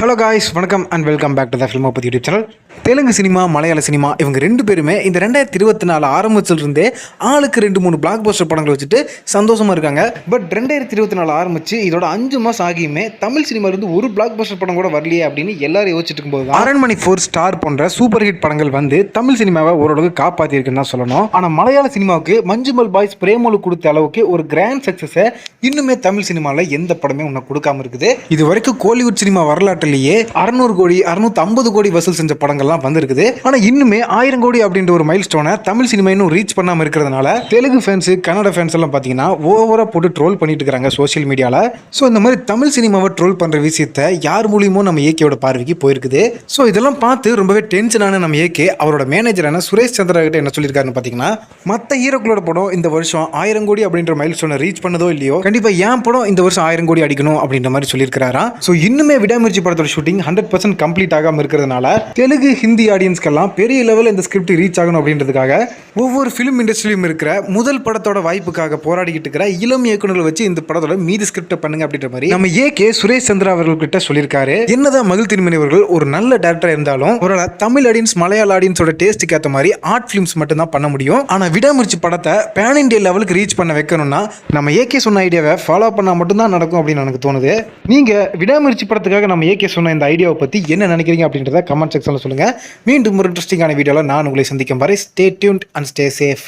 Hello guys, வணக்கம் and welcome back to the film of YouTube channel. Telugu cinema, மலையாள cinema இவங்க ரெண்டு பேருமே இந்த 2024 ஆரம்பிச்சிலிருந்தே ஆளுக்கு 2-3 பிளாக் பஸ்டர் படங்கள் வச்சுட்டு சந்தோஷமாக இருக்காங்க. பட் 2024 ஆரம்பிச்சு இதோட 5 மாதம் ஆகியுமே தமிழ் சினிமாவிலிருந்து ஒரு பிளாக் பஸ்டர் படம் கூட வரலையே அப்படின்னு எல்லாரும் யோசிச்சுட்டு இருக்கும்போது அரண்மனை 4 ஸ்டார் போன்ற சூப்பர் ஹிட் படங்கள் வந்து தமிழ் சினிமாவை ஓரளவுக்கு காப்பாற்றிருக்குன்னு தான் சொல்லணும். ஆனால் மலையாள சினிமாவுக்கு மஞ்சுமல் பாய்ஸ் பிரேமலு கொடுத்த அளவுக்கு ஒரு கிராண்ட் சக்ஸஸை இன்னுமே தமிழ் சினிமாவில் எந்த படமே ஒன்று கொடுக்காம இருக்குது. இது வரைக்கும் கோலிவுட் சினிமா வரலாற்றிலேயே 600 கோடி 650 கோடி வசூல் செஞ்ச படங்கள்லாம் வந்திருக்குது. ஆனா இன்னுமே 1000 கோடி அப்படின்ற ஒரு மைல் ஸ்டோனை தமிழ் சினிமா இன்னும் ரீச் பண்ணாம இருக்கிறதுனால தெலுங்கு ஃபேன்ஸ், கன்னட ஃபேன்ஸ் எல்லாம் பாத்தீங்கன்னா ஓவரா போட்டு ட்ரோல் பண்ணிட்டு இருக்காங்க சோசியல் மீடியால. ஸோ இந்த மாதிரி தமிழ் சினிமாவை ட்ரோல் பண்ற விஷயத்தை யார் மூலியமோ நம்ம ஏகேவோட பார்வைக்கு போயிருக்குது. ஸோ இதெல்லாம் பார்த்து ரொம்பவே டென்ஷனான நம்ம ஏகே அவரோட மேனேஜரான சுரேஷ் சந்திரா கிட்ட என்ன சொல்லியிருக்காருன்னு பாத்தீங்கன்னா, மற்ற ஹீரோக்களோட படம் இந்த வருஷம் 1000 கோடி அப்படின்ற மைல் ஸ்டோனை ரீச் பண்ணதோ இல்லையோ, கண்டிப்பா என் படம் இந்த வருஷம் 1000 கோடி அடிக்கணும் அப்படின்ற மாதிரி சொல்லியிருக்காரா. ஸோ இன்னுமே விடாமுயற்சி படத்தோட ஷூட்டிங் 100% கம்ப்ளீட் ஆகாம இருக்கிறதுனால தெலுங்கு, ஹிந்தி ஆடியன்ஸ்க்கெல்லாம் பெரிய லெவலில் இந்த ஸ்கிரிப்ட் ரீச் ஆகணும் அப்படின்றதுக்காக ஒவ்வொரு ஃபிலிம் இண்டஸ்ட்ரியிலும் இருக்கிற முதல் படத்தோட வாய்ப்புக்காக போராடிக்கிட்டு இருக்கிற இளம் இயக்குநர்கள் வச்சு இந்த படத்தோட மீதி ஸ்கிரிப்ட் பண்ணுங்க அப்படின்ற மாதிரி நம்ம ஏகே சுரேஷ் சந்திரா அவர்கள்கிட்ட சொல்லியிருக்காரு. என்னதான் மகிழ் திருமணி அவர்கள் ஒரு நல்ல டேரக்டர் இருந்தாலும் ஒரு தமிழ் ஆடியன்ஸ், மலையாள ஆடியன்ஸோட டேஸ்ட்டுக்கு ஏற்ற மாதிரி ஆர்ட் ஃபிலிம்ஸ் மட்டும் தான் பண்ண முடியும். ஆனா விடாமுயற்சி படத்தை பேன் இண்டியா லெவலுக்கு ரீச் பண்ண வைக்கணும்னா நம்ம ஏகே சொன்ன ஐடியாவை ஃபாலோ பண்ணா மட்டும் தான் நடக்கும் அப்படின்னு எனக்கு தோணுது. நீங்க விடாமுயற்சி படத்துக்காக நம்ம ஏகே சொன்ன இந்த ஐடியாவை பத்தி என்ன நினைக்கிறீங்க அப்படின்றத கமெண்ட் செக்ஷன்ல சொல்லுங்க. மீண்டும் ஒரு இன்ட்ரெஸ்டிங்கான வீடியோல நான் உங்களை சந்திக்கும் வரை stay tuned and stay safe.